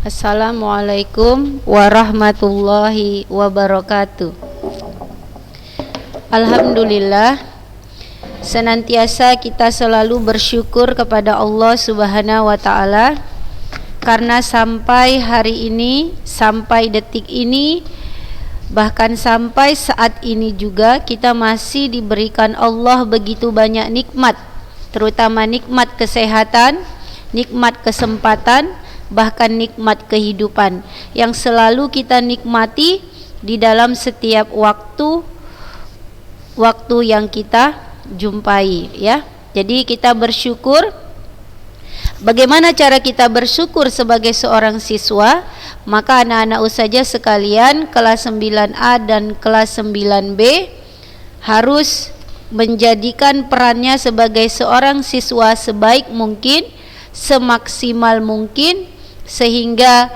Assalamualaikum warahmatullahi wabarakatuh. Alhamdulillah, senantiasa kita selalu bersyukur kepada Allah Subhanahu wa taala karena sampai hari ini, sampai detik ini, bahkan sampai saat ini juga kita masih diberikan Allah begitu banyak nikmat, terutama nikmat kesehatan, nikmat kesempatan, bahkan nikmat kehidupan yang selalu kita nikmati di dalam setiap waktu yang kita jumpai, ya. Jadi kita bersyukur. Bagaimana cara kita bersyukur sebagai seorang siswa? Maka anak-anak usaha sekalian kelas 9A dan kelas 9B harus menjadikan perannya sebagai seorang siswa sebaik mungkin, semaksimal mungkin, sehingga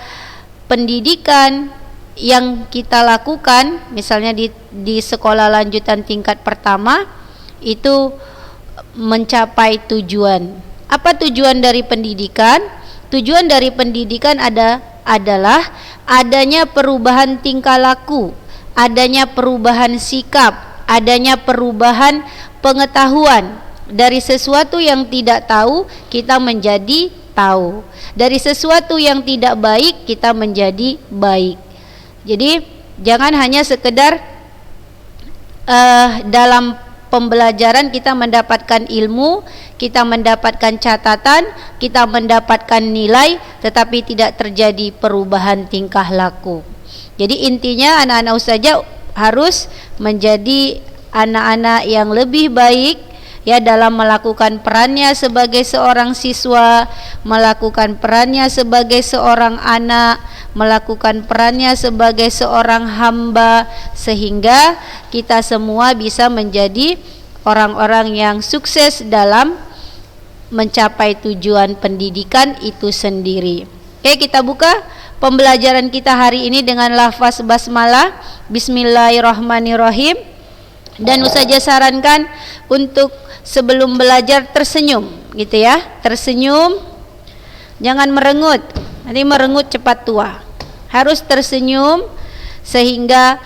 pendidikan yang kita lakukan misalnya di sekolah lanjutan tingkat pertama itu mencapai tujuan. Apa tujuan dari pendidikan? Tujuan dari pendidikan adalah adanya perubahan tingkah laku, adanya perubahan sikap, adanya perubahan pengetahuan. Dari sesuatu yang tidak tahu kita menjadi tahu, dari sesuatu yang tidak baik kita menjadi baik. Jadi jangan hanya sekedar dalam pembelajaran kita mendapatkan ilmu, kita mendapatkan catatan, kita mendapatkan nilai, tetapi tidak terjadi perubahan tingkah laku. Jadi intinya anak-anak usaha harus menjadi anak-anak yang lebih baik, ya, dalam melakukan perannya sebagai seorang siswa, melakukan perannya sebagai seorang anak, melakukan perannya sebagai seorang hamba, sehingga kita semua bisa menjadi orang-orang yang sukses dalam mencapai tujuan pendidikan itu sendiri. Oke, kita buka pembelajaran kita hari ini dengan lafaz basmalah. Bismillahirrahmanirrahim. Dan usaha sarankan untuk sebelum belajar tersenyum, gitu ya, tersenyum, jangan merengut, nanti merengut cepat tua. Harus tersenyum sehingga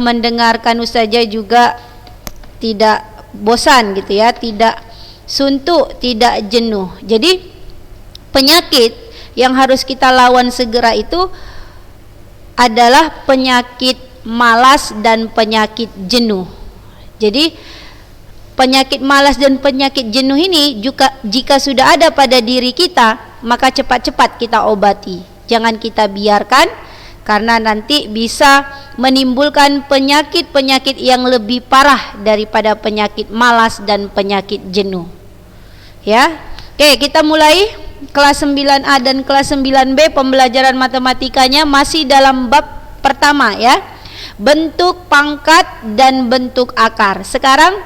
mendengarkan usaha juga tidak bosan, gitu ya, tidak suntuk, tidak jenuh. Jadi penyakit yang harus kita lawan segera itu adalah penyakit malas dan penyakit jenuh. Jadi penyakit malas dan penyakit jenuh ini juga jika sudah ada pada diri kita, maka cepat-cepat kita obati. Jangan kita biarkan, karena nanti bisa menimbulkan penyakit-penyakit yang lebih parah daripada penyakit malas dan penyakit jenuh. Ya. Oke, kita mulai kelas 9A dan kelas 9B. Pembelajaran matematikanya masih dalam bab pertama, ya. Bentuk pangkat dan bentuk akar. Sekarang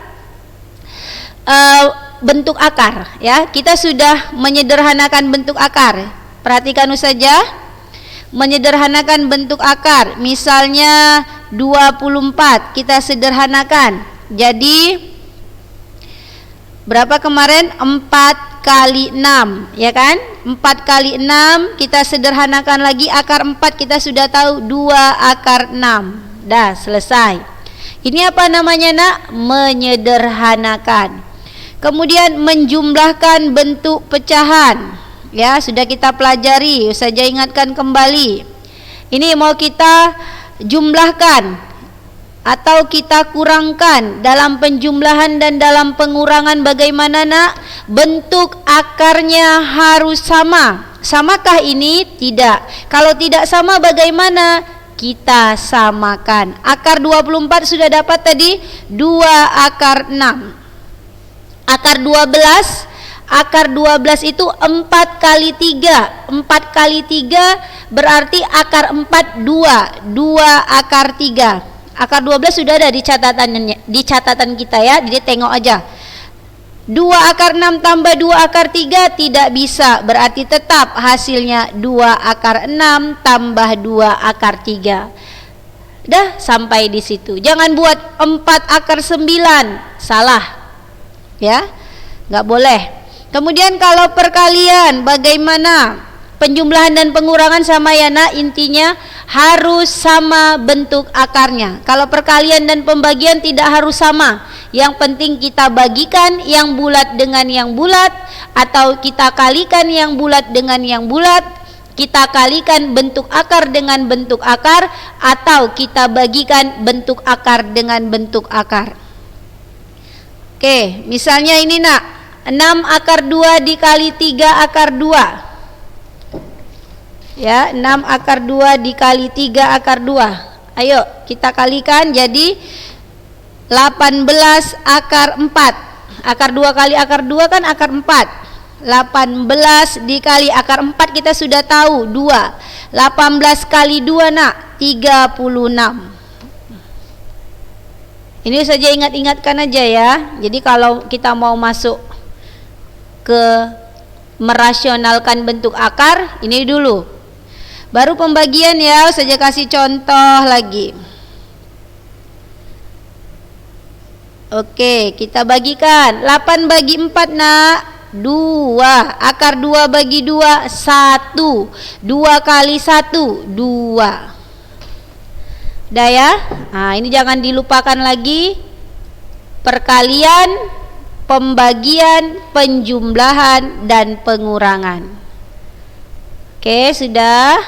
bentuk akar, ya. Kita sudah menyederhanakan bentuk akar. Perhatikan saja, menyederhanakan bentuk akar. Misalnya 24 kita sederhanakan. Jadi berapa kemarin? 4 kali 6, ya kan? 4 kali 6 kita sederhanakan lagi, akar 4 kita sudah tahu 2 akar 6. Dah selesai. Ini apa namanya, nak? Menyederhanakan. Kemudian menjumlahkan bentuk pecahan, ya, sudah kita pelajari. Saja ingatkan kembali. Ini mau kita jumlahkan atau kita kurangkan. Dalam penjumlahan dan dalam pengurangan bagaimana, nak? Bentuk akarnya harus sama. Samakah ini? Tidak. Kalau tidak sama bagaimana? Kita samakan. Akar 24 sudah dapat tadi, 2 akar 6. Akar 12, akar 12 itu 4 kali 3. 4 kali 3 berarti akar 4 2. 2 akar 3. Akar 12 sudah ada di catatan kita, ya. Jadi tengok aja. 2 akar 6 tambah 2 akar 3 tidak bisa, berarti tetap hasilnya 2 akar 6 tambah 2 akar 3. Dah sampai di situ. Jangan buat 4 akar 9, salah, ya, nggak boleh. Kemudian kalau perkalian bagaimana? penjumlahan dan pengurangan sama ya nak, intinya harus sama bentuk akarnya. Kalau perkalian dan pembagian tidak harus sama, yang penting kita bagikan yang bulat dengan yang bulat, atau kita kalikan yang bulat dengan yang bulat, kita kalikan bentuk akar dengan bentuk akar, atau kita bagikan bentuk akar dengan bentuk akar. Oke, misalnya ini nak, 6 akar 2 dikali 3 akar 2. Ya, 6 akar 2 dikali 3 akar 2. Ayo kita kalikan jadi 18 akar 4. Akar 2 kali akar 2 kan akar 4. 18 dikali akar 4 kita sudah tahu 2. 18 kali 2 nak, 36. Ini saja ingat-ingatkan aja ya. Jadi kalau kita mau masuk ke merasionalkan bentuk akar, ini dulu. Baru pembagian ya, saja kasih contoh lagi. Oke, kita bagikan. 8 bagi 4 nak, 2. Akar 2 bagi 2, 1. 2 kali 1, 2. Dah ya. Nah, ini jangan dilupakan lagi. Perkalian, pembagian, penjumlahan, dan pengurangan. Oke, sudah.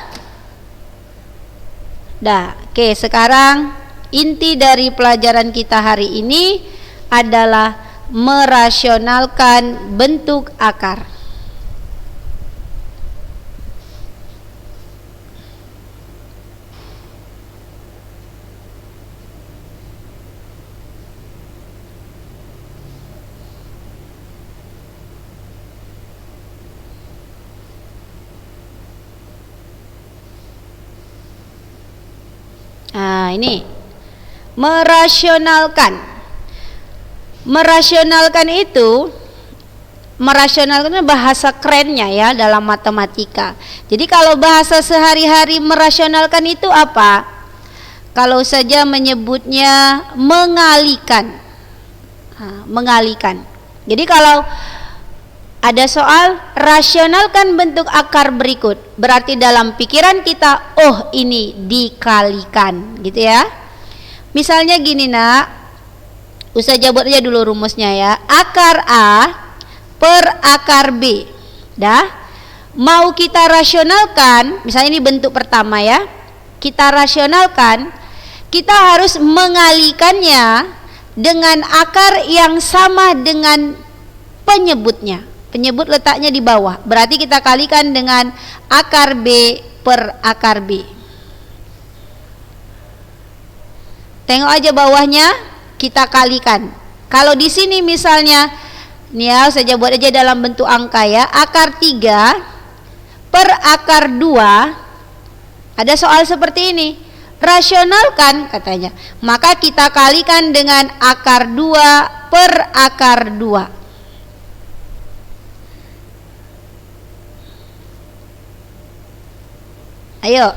Dah. Oke, sekarang inti dari pelajaran kita hari ini adalah merasionalkan bentuk akar. Nah, ini merasionalkan. Merasionalkan itu, merasionalkan bahasa kerennya ya dalam matematika. Jadi kalau bahasa sehari-hari merasionalkan itu apa? Kalau saja menyebutnya mengalihkan. Nah, mengalihkan. Jadi kalau ada soal rasionalkan bentuk akar berikut, berarti dalam pikiran kita, oh ini dikalikan, gitu ya. Misalnya gini nak, Ustazah buat aja dulu rumusnya ya. Akar A per akar B. Dah. Mau kita rasionalkan, misalnya ini bentuk pertama ya. Kita rasionalkan, kita harus mengalihkannya dengan akar yang sama dengan penyebutnya. Penyebut letaknya di bawah. Berarti kita kalikan dengan akar B per akar B. Tengok aja bawahnya, kita kalikan. Kalau di sini misalnya, nih ya, saja buat aja dalam bentuk angka ya. Akar 3 per akar 2. Ada soal seperti ini. Rasionalkan katanya. Maka kita kalikan dengan akar 2 per akar 2. Ayo,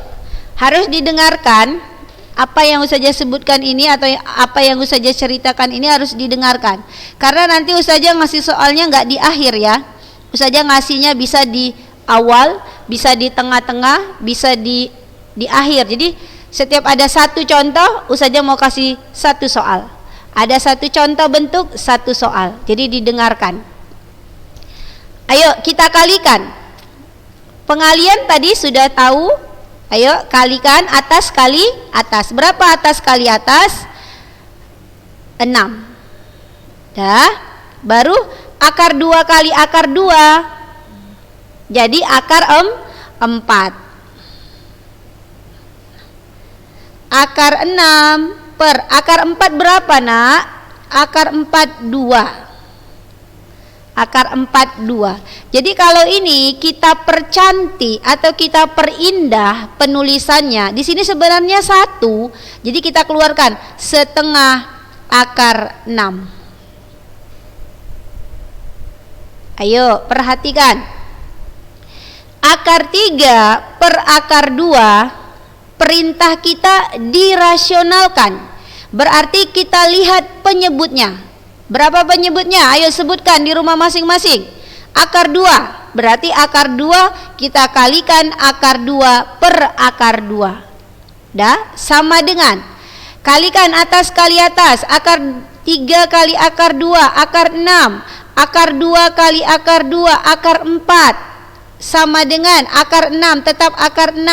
harus didengarkan apa yang Ustazah sebutkan ini atau apa yang Ustazah ceritakan ini harus didengarkan. Karena nanti Ustazah ngasih soalnya nggak di akhir ya. Ustazah ngasihnya bisa di awal, bisa di tengah-tengah, bisa di akhir. Jadi setiap ada satu contoh, Ustazah mau kasih satu soal. Ada satu contoh bentuk, satu soal. Jadi didengarkan. Ayo kita kalikan. Pengalian tadi sudah tahu. Ayo kalikan atas kali atas. Berapa atas kali atas? 6. Dah. Baru akar 2 kali akar 2. Jadi akar 4. Akar 6 per akar 4 berapa nak? Akar 4 2. Akar 4 2. Jadi kalau ini kita percantik atau kita perindah penulisannya, di sini sebenarnya 1. Jadi kita keluarkan setengah akar 6. Ayo perhatikan. Akar 3 per akar 2, perintah kita dirasionalkan. Berarti kita lihat penyebutnya. Berapa penyebutnya? Ayo sebutkan di rumah masing-masing. Akar 2 berarti akar 2 kita kalikan akar 2 per akar 2. Dah, sama dengan kalikan atas kali atas, akar 3 kali akar 2, akar 6, akar 2 kali akar 2, akar 4, sama dengan akar 6 tetap akar 6.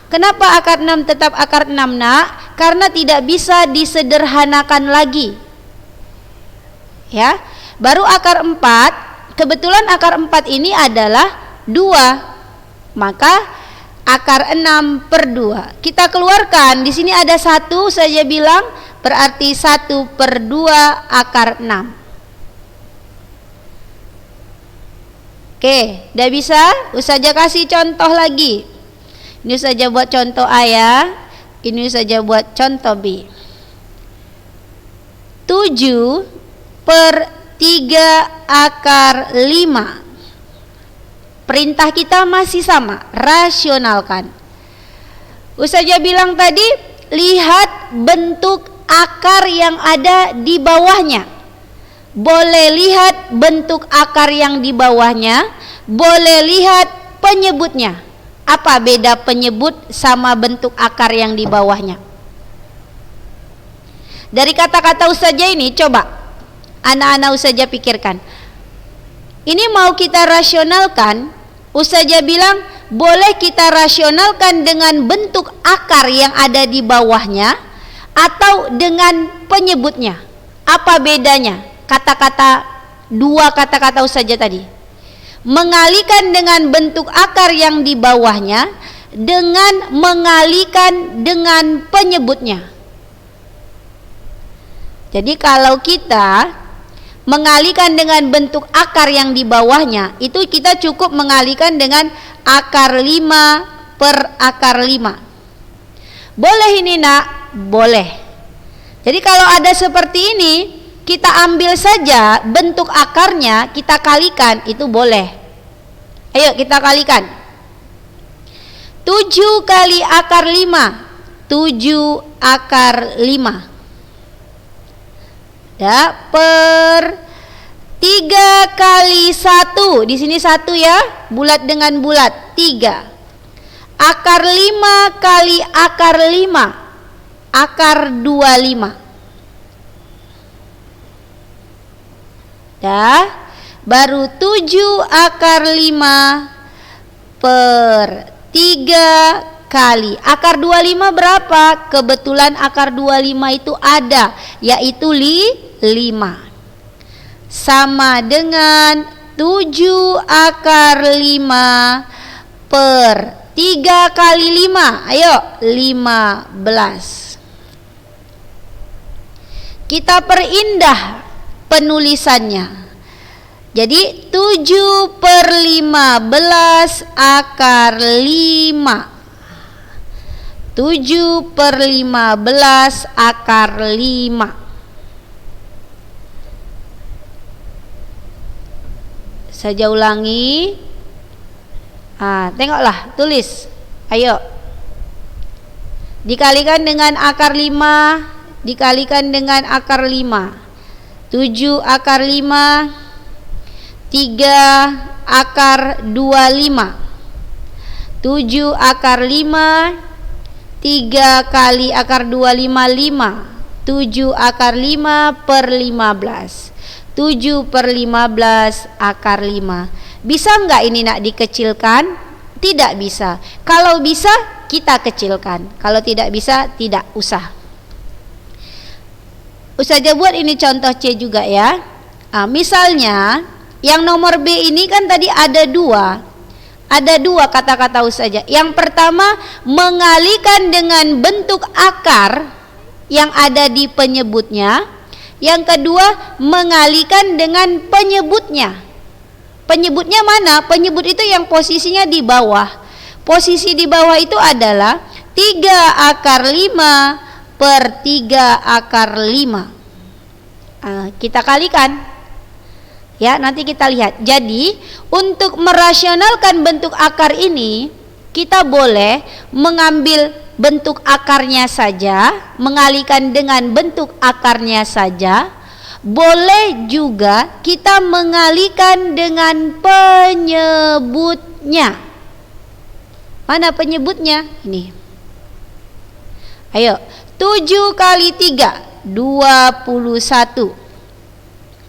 Kenapa akar 6 tetap akar 6 nak? Karena tidak bisa disederhanakan lagi. Ya, baru akar 4, kebetulan akar 4 ini adalah 2, maka akar 6 per 2 kita keluarkan. Di sini ada 1 saja bilang, berarti 1 per 2 akar 6. Oke, udah bisa? Ustazah kasih contoh lagi. Ini saja buat contoh A ya, ini saja buat contoh B. 7 per 3 akar 5. Perintah kita masih sama, rasionalkan. Ustazah bilang tadi, lihat bentuk akar yang ada di bawahnya. Boleh lihat bentuk akar yang di bawahnya, boleh lihat penyebutnya. Apa beda penyebut sama bentuk akar yang di bawahnya? Dari kata-kata ustazah ini, coba anak-anak ustazah pikirkan. Ini mau kita rasionalkan, ustazah bilang boleh kita rasionalkan dengan bentuk akar yang ada di bawahnya atau dengan penyebutnya. Apa bedanya? Kata-kata, dua kata-kata ustazah tadi. Mengalihkan dengan bentuk akar yang di bawahnya dengan mengalihkan dengan penyebutnya. Jadi kalau kita mengalihkan dengan bentuk akar yang di bawahnya, itu kita cukup mengalihkan dengan akar 5 per akar 5. Boleh ini nak? Boleh. Jadi kalau ada seperti ini, kita ambil saja bentuk akarnya, kita kalikan, itu boleh. Ayo kita kalikan. 7 kali akar 5, 7 akar 5. Ya, per 3 kali 1. Di sini 1 ya, bulat dengan bulat, 3. Akar 5 kali akar 5, akar 25. Dah, baru 7 akar 5 per 3 kali akar 25 berapa? Kebetulan akar 25 itu ada, yaitu 5. Sama dengan 7 akar 5 per 3 kali 5. Ayo, 15. Kita perindah penulisannya. Jadi 7 per 15 akar 5. 7 per 15 akar 5. Saya ulangi. Tengoklah, tulis. Ayo. Dikalikan dengan akar 5, dikalikan dengan akar 5. 7 akar 5, 3 akar 25. 7 akar 5, 3 kali akar 25, 5. 7 akar 5 per 15. 7 per 15 akar 5. Bisa enggak ini nak dikecilkan? Tidak bisa. Kalau bisa kita kecilkan, kalau tidak bisa tidak usah. Ustazah buat ini contoh C juga ya. Misalnya yang nomor B ini kan tadi ada 2. Ada 2 kata-kata ustazah. Yang pertama, mengalihkan dengan bentuk akar yang ada di penyebutnya. Yang kedua, mengalihkan dengan penyebutnya. Penyebutnya mana? Penyebut itu yang posisinya di bawah. Posisi di bawah itu adalah 3 akar 5 per 3 akar 5. Kita kalikan. Ya, nanti kita lihat. Jadi, untuk merasionalkan bentuk akar ini, kita boleh mengambil bentuk akarnya saja, mengalihkan dengan bentuk akarnya saja, Boleh juga kita mengalihkan dengan penyebutnya. Mana penyebutnya? Ini. Ayo, 7 kali 3 21.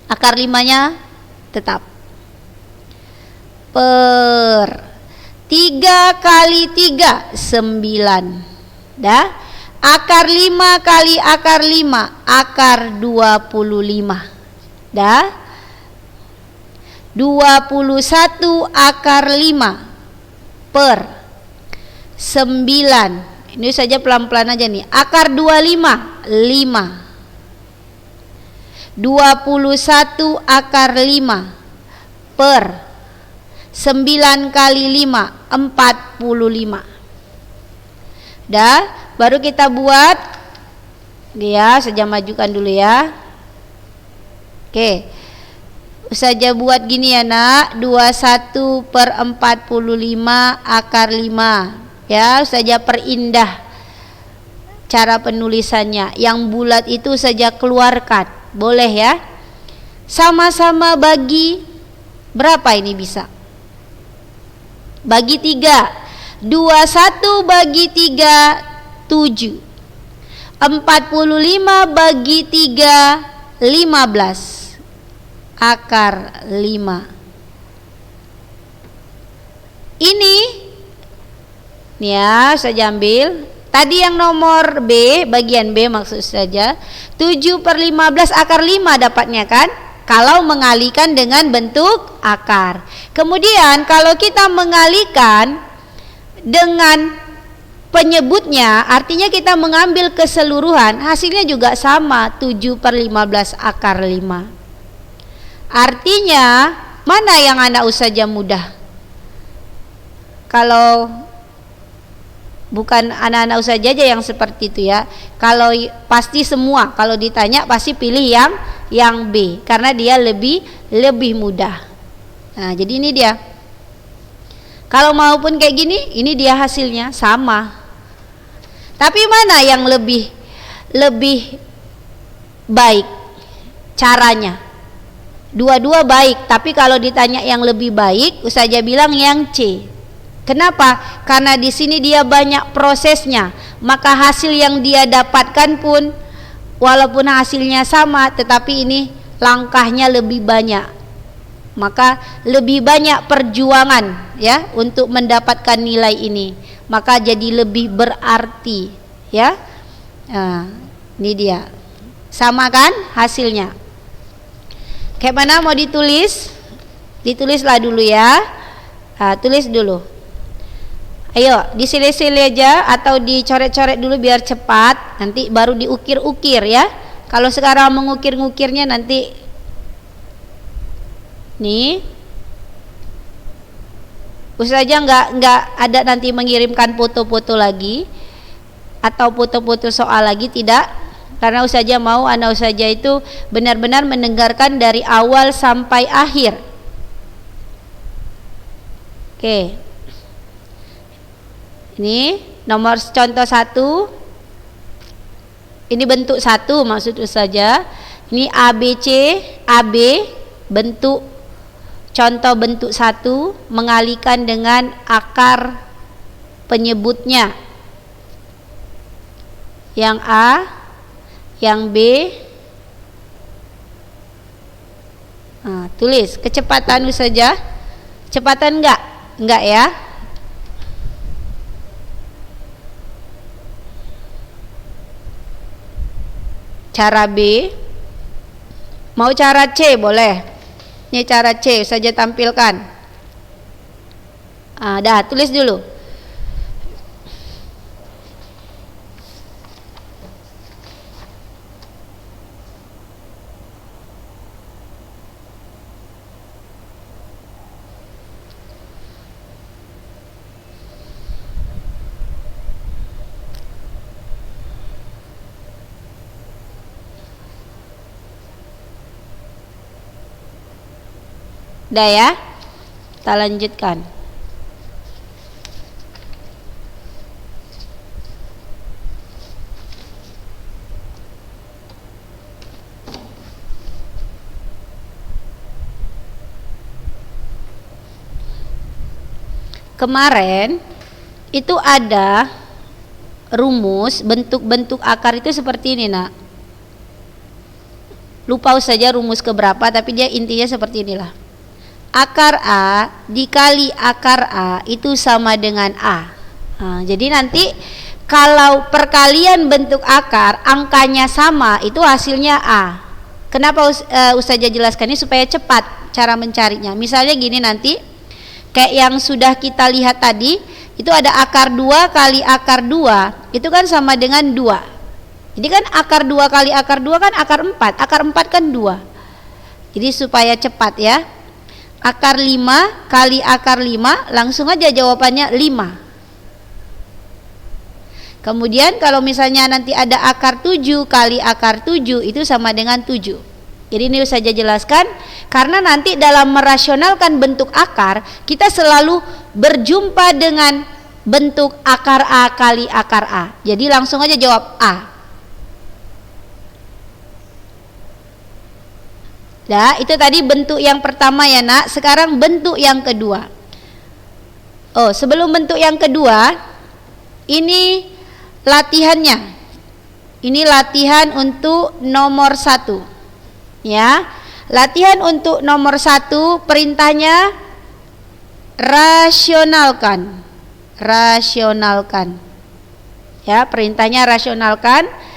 Akar 5-nya tetap. Per 3 kali 3 9. Dah? Akar 5 kali akar 5 akar 25. Dah? 21 akar 5 per 9. Ini saja pelan-pelan aja nih. Akar 25 5. 21 akar 5 per 9 kali 5 45. Dah, baru kita buat dia, saja majukan dulu ya. Oke. Saja buat gini ya nak, 21 per 45 akar 5. Ya, saja perindah cara penulisannya. Yang bulat itu saja keluarkan. Boleh ya. Sama-sama bagi berapa ini bisa? Bagi 3. 21 bagi 3 7. 45 bagi 3 15. Akar 5. Ini nih ya, saya ambil tadi yang nomor B, bagian B maksud saja. 7 per 15 akar 5 dapatnya kan, kalau mengalihkan dengan bentuk akar. Kemudian kalau kita mengalihkan dengan penyebutnya, artinya kita mengambil keseluruhan, hasilnya juga sama, 7 per 15 akar 5. Artinya mana yang anak saja mudah? Kalau bukan anak-anak saja aja yang seperti itu ya. Kalau pasti semua, kalau ditanya pasti pilih yang B karena dia lebih mudah. Nah, jadi ini dia. Kalau maupun kayak gini, ini dia hasilnya sama. Tapi mana yang lebih baik caranya? Dua-dua baik, tapi kalau ditanya yang lebih baik, Ustazah bilang yang C. Kenapa? Karena di sini dia banyak prosesnya, maka hasil yang dia dapatkan pun walaupun hasilnya sama, tetapi ini langkahnya lebih banyak. Maka lebih banyak perjuangan ya untuk mendapatkan nilai ini, maka jadi lebih berarti ya. Nah, ini dia sama kan hasilnya. Kayak mana mau ditulis? Ditulislah dulu ya. Nah, tulis dulu. Ayo disilih-silih aja atau dicoret-coret dulu biar cepat, nanti baru diukir-ukir ya. Kalau sekarang mengukir-ngukirnya nanti nih, Ustazah nggak ada nanti mengirimkan foto-foto lagi atau foto-foto soal lagi, tidak, karena Ustazah mau anak Ustazah itu benar-benar mendengarkan dari awal sampai akhir. Oke, ini nomor contoh 1, ini bentuk 1 maksud Ustazah. Ini ABC, AB bentuk contoh bentuk 1, mengalihkan dengan akar penyebutnya. Yang A, yang B. Nah, tulis kecepatan saja. Kecepatan enggak? Enggak ya. Cara B. Mau cara C boleh. Ini cara C saja tampilkan. Dah tulis dulu. Dah ya, kita lanjutkan. kemarin itu ada rumus bentuk-bentuk akar itu seperti ini, nak. Lupa saja rumus keberapa, tapi dia intinya seperti inilah. Akar A dikali akar A itu sama dengan A. Nah, jadi nanti kalau perkalian bentuk akar angkanya sama, itu hasilnya A. Kenapa Ustazah jelaskan ini supaya cepat cara mencarinya. Misalnya gini, nanti kayak yang sudah kita lihat tadi, itu ada akar 2 kali akar 2, itu kan sama dengan 2. Jadi kan akar 2 kali akar 2 kan akar 4. Akar 4 kan 2. Jadi supaya cepat ya. Akar 5 kali akar 5, langsung aja jawabannya 5. Kemudian kalau misalnya nanti ada akar 7 kali akar 7, itu sama dengan 7. Jadi ini saja jelaskan, karena nanti dalam merasionalkan bentuk akar, kita selalu berjumpa dengan bentuk akar A kali akar A. Jadi langsung aja jawab A. Nah, itu tadi bentuk yang pertama ya, nak. Sekarang bentuk yang kedua. Oh, sebelum bentuk yang kedua, ini latihannya. Ini latihan untuk nomor 1. Ya. Latihan untuk nomor 1, perintahnya rasionalkan. Rasionalkan. Ya, perintahnya rasionalkan.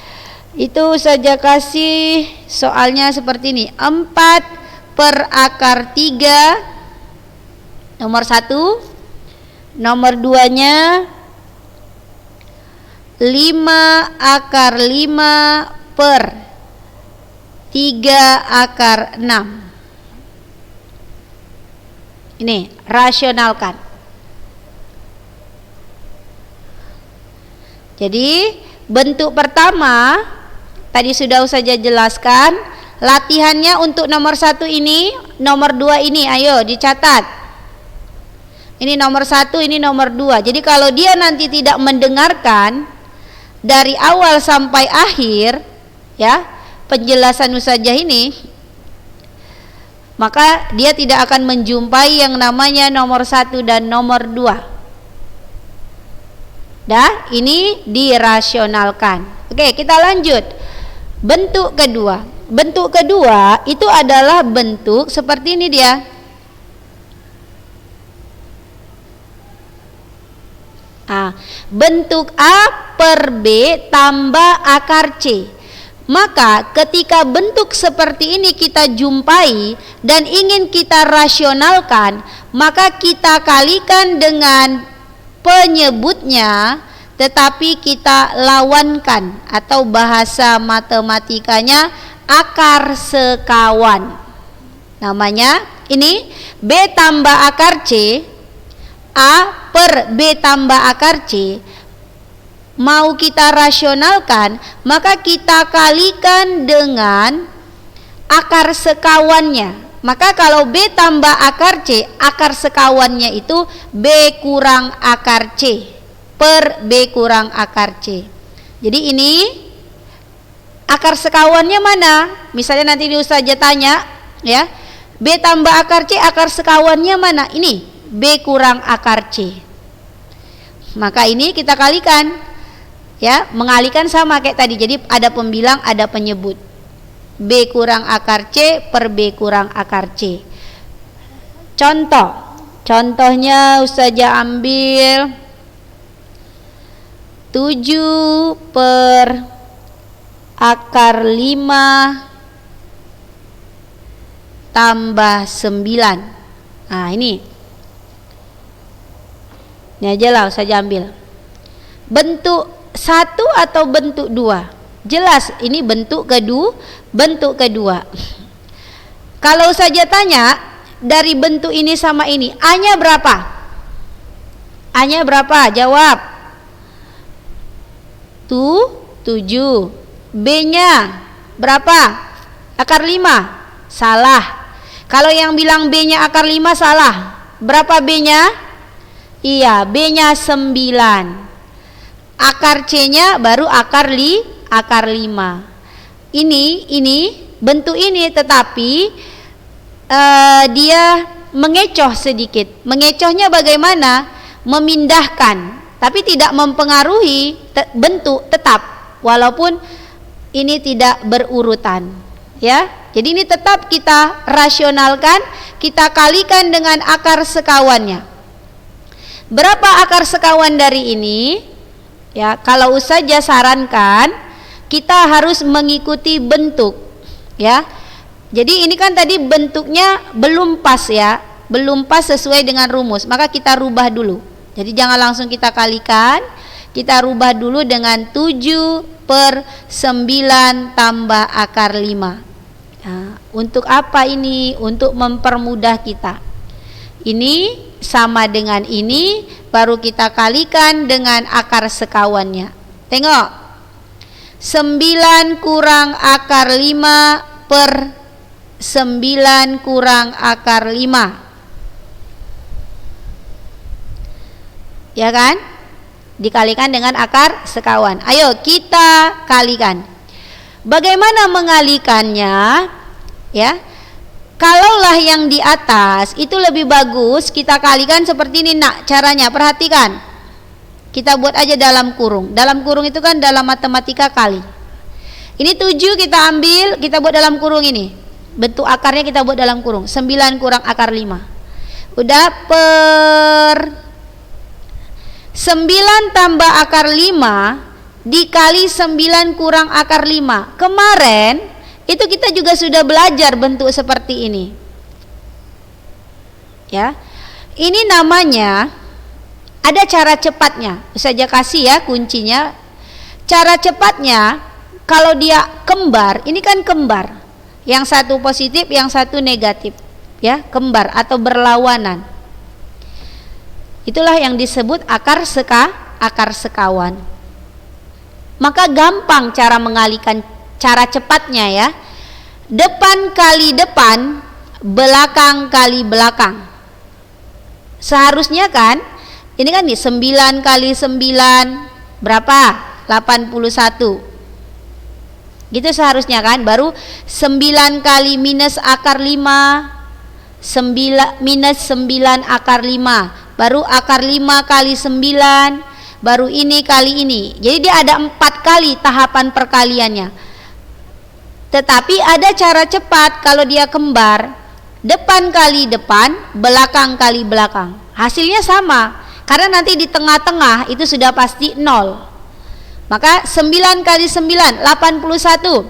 Itu saja kasih soalnya seperti ini. 4 per akar 3 nomor 1. Nomor 2 nya 5 akar 5 per 3 akar 6. Ini rasionalkan. Jadi bentuk pertama tadi sudah Ustazah jelaskan. Latihannya untuk nomor 1 ini, nomor 2 ini, ayo dicatat. Ini nomor 1, ini nomor 2. Jadi kalau dia nanti tidak mendengarkan dari awal sampai akhir ya penjelasan Ustazah ini, maka dia tidak akan menjumpai yang namanya nomor 1 dan nomor 2. Dah, ini dirasionalkan. Oke, kita lanjut. Bentuk kedua. Bentuk kedua itu adalah bentuk seperti ini dia. Bentuk A per B tambah akar C. Maka ketika bentuk seperti ini kita jumpai dan ingin kita rasionalkan, maka kita kalikan dengan penyebutnya, tetapi kita lawankan, atau bahasa matematikanya akar sekawan. Namanya ini B tambah akar C, A per B tambah akar C. Mau kita rasionalkan, maka kita kalikan dengan akar sekawannya. Maka kalau B tambah akar C, akar sekawannya itu B kurang akar C per B kurang akar C. Jadi ini akar sekawannya mana? Misalnya nanti Ustazah tanya ya, B tambah akar C, akar sekawannya mana? Ini B kurang akar C. Maka ini kita kalikan ya, mengalikan sama kayak tadi. Jadi ada pembilang, ada penyebut. B kurang akar C per B kurang akar C. Contohnya Ustazah ambil 7 per akar 5 tambah 9. Nah ini aja lah Ustazah ambil. Bentuk 1 atau bentuk 2? Jelas ini bentuk kedua. Kalau saja tanya dari bentuk ini sama ini, A-nya berapa? A-nya berapa? Jawab. 7. B-nya berapa? Akar 5. Salah. Kalau yang bilang B-nya akar 5 salah. Berapa B-nya? Iya, B-nya 9. Akar C-nya baru akar 5. Ini bentuk ini, tetapi dia mengecoh sedikit. Mengecohnya bagaimana? memindahkan, tapi tidak mempengaruhi bentuk tetap, walaupun ini tidak berurutan, ya. Jadi ini tetap kita rasionalkan, kita kalikan dengan akar sekawannya. Berapa akar sekawan dari ini? Ya, kalau saja sarankan kita harus mengikuti bentuk, ya. Jadi ini kan tadi bentuknya belum pas, ya, belum pas sesuai dengan rumus, maka kita rubah dulu. Jadi jangan langsung kita kalikan, kita rubah dulu dengan 7/9 tambah akar 5. Nah, untuk apa ini? Untuk mempermudah kita. Ini sama dengan ini, baru kita kalikan dengan akar sekawannya. Tengok, 9 kurang akar 5 per 9 kurang akar 5, ya kan? Dikalikan dengan akar sekawan. Ayo kita kalikan. Bagaimana mengalikannya? Ya, kalaulah yang di atas itu lebih bagus kita kalikan seperti ini, nak. Caranya perhatikan. Kita buat aja dalam kurung. Dalam kurung itu kan dalam matematika kali. Ini 7 kita ambil, kita buat dalam kurung ini. Bentuk akarnya kita buat dalam kurung. 9 kurang akar 5. Udah, per 9 tambah akar 5 dikali 9 kurang akar 5. Kemarin itu kita juga sudah belajar bentuk seperti ini, ya. Ini namanya, ada cara cepatnya. Saja kasih ya kuncinya. Cara cepatnya, kalau dia kembar, ini kan kembar, yang satu positif, yang satu negatif, ya, kembar atau berlawanan. Itulah yang disebut akar sekawan. Maka gampang cara mengalihkan, cara cepatnya, ya. Depan kali depan, belakang kali belakang. Seharusnya kan, ini kan nih 9 kali 9 berapa? 81. Gitu seharusnya kan. Baru 9 kali minus akar 5, 9 minus 9 akar 5. Baru akar 5 kali 9, baru ini kali ini. Jadi dia ada 4 kali tahapan perkaliannya. Tetapi ada cara cepat kalau dia kembar, depan kali depan, belakang kali belakang. Hasilnya sama, karena nanti di tengah-tengah itu sudah pasti 0. Maka 9 kali 9, 81.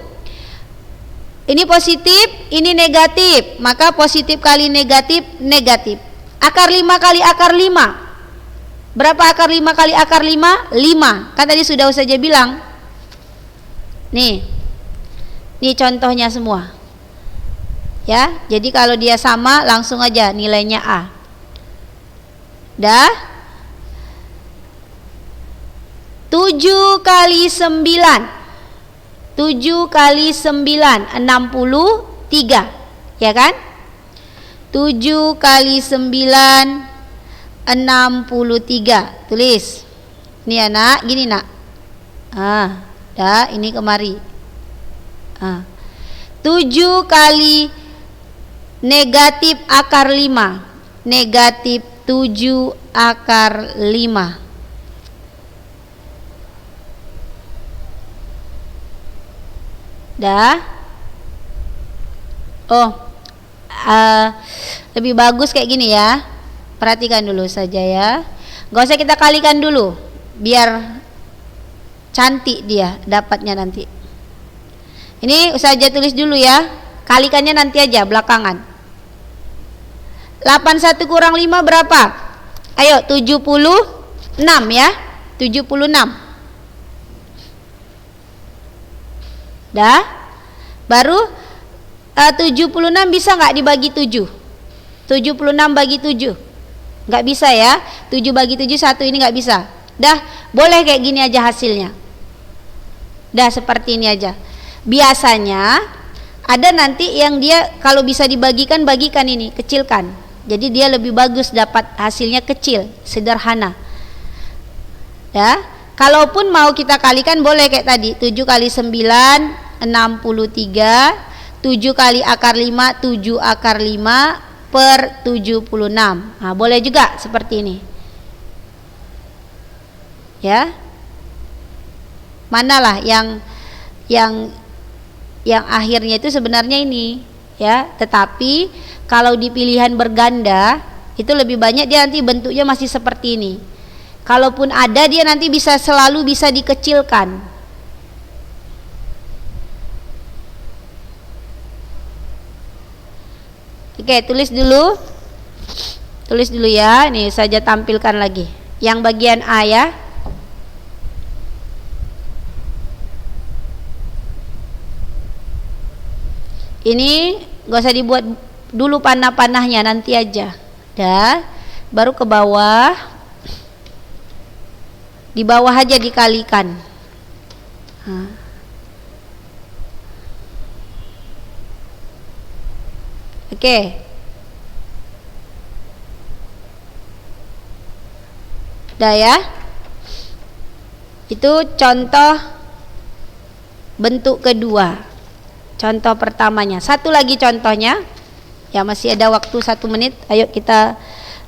Ini positif, ini negatif. Maka positif kali negatif, negatif. Akar 5 kali akar 5. Berapa akar 5 kali akar 5? 5. Kan tadi sudah saja bilang. Nih contohnya semua. Ya, jadi kalau dia sama langsung aja nilainya A. Dah. 7 kali 9. 7 kali 9, 63. Ya kan? 7 kali 9, 63. Tulis. Ini anak, gini nak. Dah, ini kemari. 7 kali negatif akar 5. Negatif 7 akar 5. Dah. Lebih bagus kayak gini ya. Perhatikan dulu saja ya. Gak usah kita kalikan dulu, biar cantik dia dapatnya nanti. Ini saja tulis dulu ya. Kalikannya nanti aja belakangan. 81 kurang 5 berapa? Ayo, 76 ya. 76. Dah. Baru 76 bisa nggak dibagi 7? 76 bagi 7 nggak bisa ya. 7 bagi 7 1 ini nggak bisa. Dah, boleh kayak gini aja hasilnya. Dah, seperti ini aja. Biasanya ada nanti yang dia kalau bisa dibagikan, bagikan ini, kecilkan. Jadi dia lebih bagus dapat hasilnya kecil, sederhana. Ya, kalaupun mau kita kalikan boleh kayak tadi, 7 kali 9, 63. 7 kali akar 5, 7 akar 5 per 76. Nah, boleh juga seperti ini. Ya, manalah yang akhirnya itu sebenarnya ini, ya. Tetapi kalau di pilihan berganda itu lebih banyak dia nanti bentuknya masih seperti ini. Kalaupun ada dia nanti selalu bisa dikecilkan. Oke, tulis dulu ya. Nih saja tampilkan lagi yang bagian A ya. Ini gak usah dibuat dulu panah-panahnya, nanti aja. Dah, baru ke bawah. Di bawah aja dikalikan. Oke. Dah ya. Itu contoh bentuk kedua. Contoh pertamanya. Satu lagi contohnya. Ya, masih ada waktu 1 menit. Ayo kita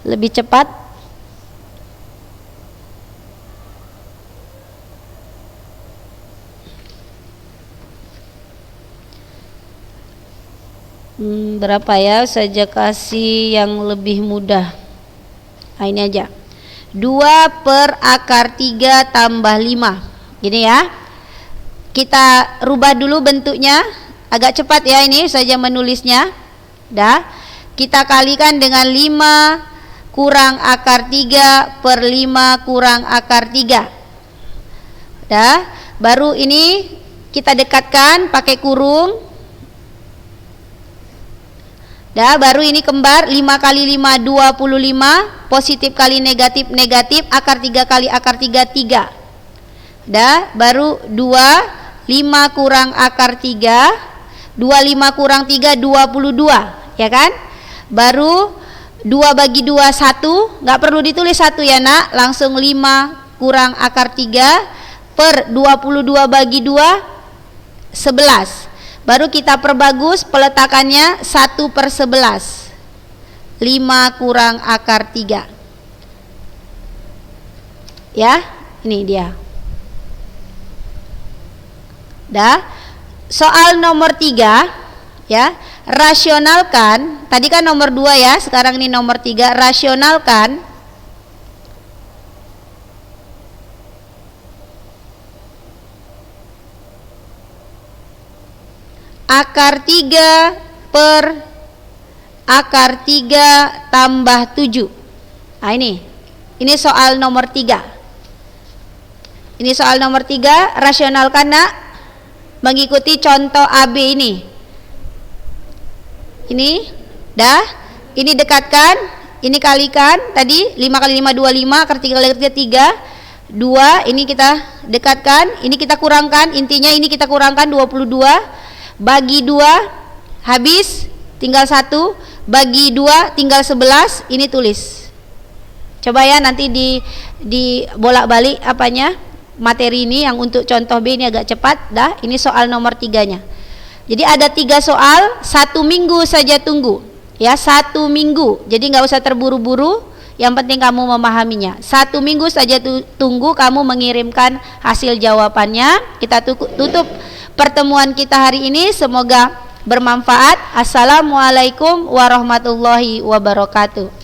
lebih cepat. Berapa ya? Saja kasih yang lebih mudah. Nah, ini aja. 2/3 tambah 5. Gini ya. Kita rubah dulu bentuknya. Agak cepat ya ini saja menulisnya. Dah. Kita kalikan dengan 5 kurang akar 3 per 5 kurang akar 3. Dah. Baru ini kita dekatkan pakai kurung. Dah, baru ini kembar 5 kali 5 25, positif kali negatif negatif, akar 3 kali akar 3 3. Dah, baru 5 kurang akar 3, 25 kurang 3 22, ya kan? Baru 2 bagi 2 1, nggak perlu ditulis 1 ya nak, langsung 5 kurang akar 3 per 22 bagi 2 11. Baru kita perbagus peletakannya 1/11, 5 kurang akar 3. Ya, ini dia. Dah. Soal nomor 3 ya, rasionalkan. Tadi kan nomor 2 ya, sekarang ini nomor 3. Rasionalkan akar 3 per akar 3 tambah 7. Nah ini soal nomor 3. Ini soal nomor 3, rasionalkan nak, mengikuti contoh AB ini. Ini dah, ini dekatkan, ini kalikan tadi 5 kali 5 25, akar 3 kali 3 2, ini kita dekatkan, ini kita kurangkan, intinya ini kita kurangkan 22 bagi 2 habis tinggal 1, bagi 2 tinggal 11, ini tulis. Coba ya nanti di bolak-balik apanya materi ini, yang untuk contoh B ini agak cepat. Dah, ini soal nomor 3-nya. Jadi ada 3 soal, 1 minggu saja tunggu ya, 1 minggu. Jadi nggak usah terburu-buru, yang penting kamu memahaminya. 1 minggu saja tunggu kamu mengirimkan hasil jawabannya. Kita tutup pertemuan kita hari ini, semoga bermanfaat. Assalamualaikum warahmatullahi wabarakatuh.